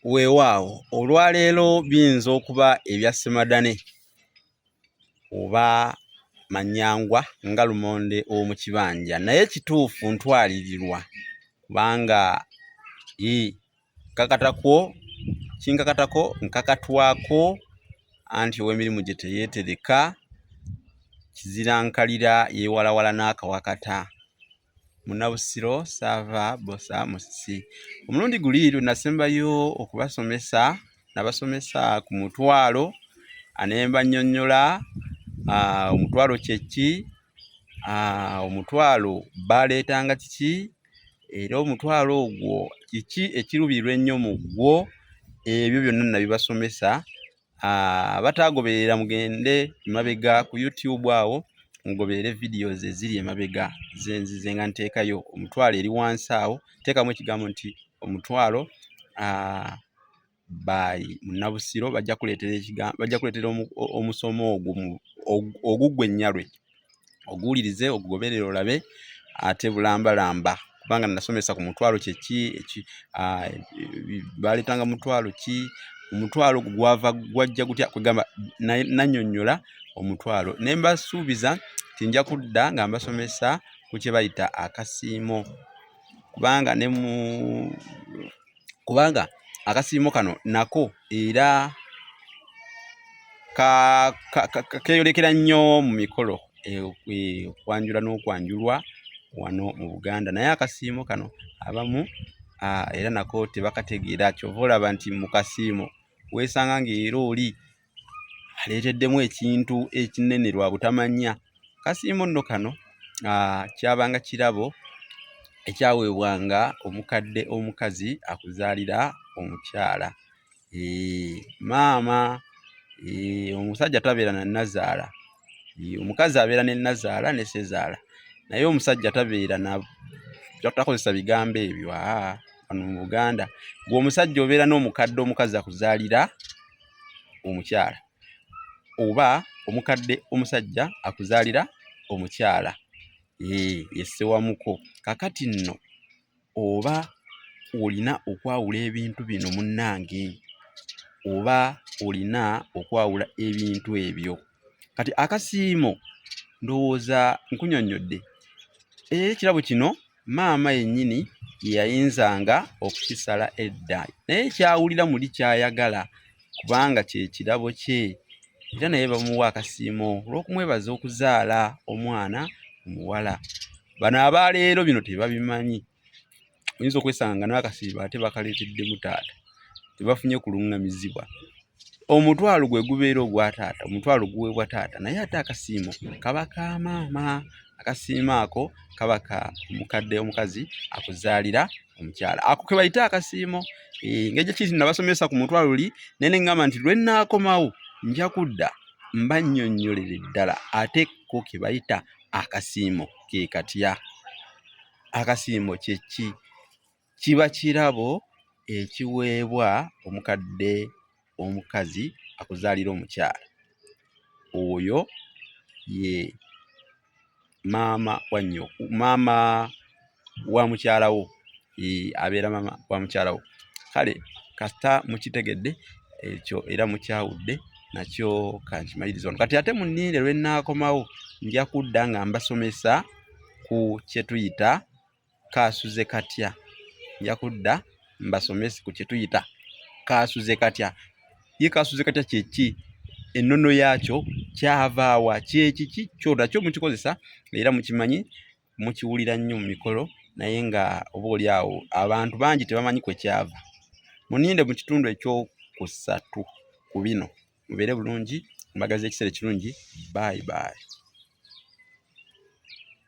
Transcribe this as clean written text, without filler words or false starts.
Weewaawo olwaleero biyinza okuba ebya Ssemadane oba Manyangwa nga Lumonde ow'omu Kibanja, naye kituufu ntwalirirwa kubanga nkakatwako anti ow'emirimu gye teyeetereka, kizirankalira yeewalawala n'akawakata. Munnabusiro Ssaava Bosa Musisi. Omulundi guli lwe nasembayo okubasomesa, nabasomesa ku mutwalo ne mbannyonnyola omutwalo kye ki, omutwalo baaleetanga kiki, era omutwalo ogwo kiki ekiruubirirwa ennyo mu gwo. Ebyo byonna nabibasomesa. Bataagoberera mugende emabega ku YouTube awo mugoberere videos eziri emabega zenzize nga nteekayo. Omutwalo eri wansi awo, teekamu ekigambo nti omutwalo by Munnabusiro, bajja kuleetera omusomo ogugwe ennyalwe, oguwulirize ogugoberere olabe ate bulambalamba, kubanga nasomesa ku mutwalo kye ki, baaleetanga mutwalo ki, omutwalo gwajja gutya, kwegamba nannyonnyola omutwalo. Ne mbasuubiza nti nja kudda nga mbasomesa ku kye bayita akasiimo, kubanga akasiimo kano nako era keeyolekera nnyo mu mikolo okwanjula n'okwanjulwa wano mu Buganda, naye akasiimo kano abamu era nako tebakategeera. Kyova olaba nti mu kasiimo weesanga ng'era oli aleeteddemu ekintu ekinene lwa butamanya. Kasiimo nno kano kyabanga kirabo ekyaweebwanga omukadde omukazi akuzaalira omukyala. Maama, omusajja tabeera na nnazaala, omukazi abeera ne nnazaala ne ssezaala, naye omusajja tabeera takozesa bigambo ebyo wano mu Buganda. Gwe omusajja obeera n'omukadde omukazi akuzaalira omukyala, oba omukadde omusajja akuzaalira omukyala, yessewamuko. Kakati nno oba olina okwawula ebintu bino munnange, oba olina okwawula ebintu ebyo. Kati akasiimo ndowooza nkunnyonnyodde, ekirabo kino maama yennyini ye yayinzanga okukisala edda, naye kyawulira muli kyayagala kubanga kye kirabo kye, era naye bamuwa akasiimo olw'okumwebaza okuzaala omwana omuwala. Bano abaleero bino tebabimanyi, oyinza okwesanga n'akasiimo ate bakaleeteddemu taata, tebafunye kuluŋŋamizibwa. Omutwalo gwe gubeera ogwa taata, omutwalo guweebwa taata, naye ate akasiimo kaba ka maama. Akasiimo ako kaba ka omukadde omukazi akuzaalira omukyala, ako ke bayita akasiimo. Ng'ekyo kiti nabasomesa ku mutwalo luli, naye ne ŋŋamba nti lwe nnaakomawo nja kudda mbannyonnyolere ddala ate ko ke bayita akasiimo ke katya. Akasiimo kye ki? Kiba kirabo ekiweebwa omukadde omukazi akuzaalira omukyala. Oyo ye maama wa mukyala wo, abeera maama wa mukyala wo. Kale kasita mukitegedde ekyo era mukyawudde, nakyo kankimalirize wano. Kati ate munninde lwe nnaakomawo nja kudda nga mbasomesa ku kye tuyita kaasuze katya. Nja kudda mbasomese ku kye tuyita kaasuze katya. Ye kaasuze katya kye ki? Ennono yaakyo kyava wa? Kyekiki kyo nakyo mukikozesa era mukimanyi, mukiwulira nnyo mu mikolo, naye nga oboolyawo abantu bangi tebamanyi kwe kyava. Munninde mu kitundu ekyokusatu ku bino. Mubeere bulungi, mbagaza ekiseera ekirungi. Bye bye.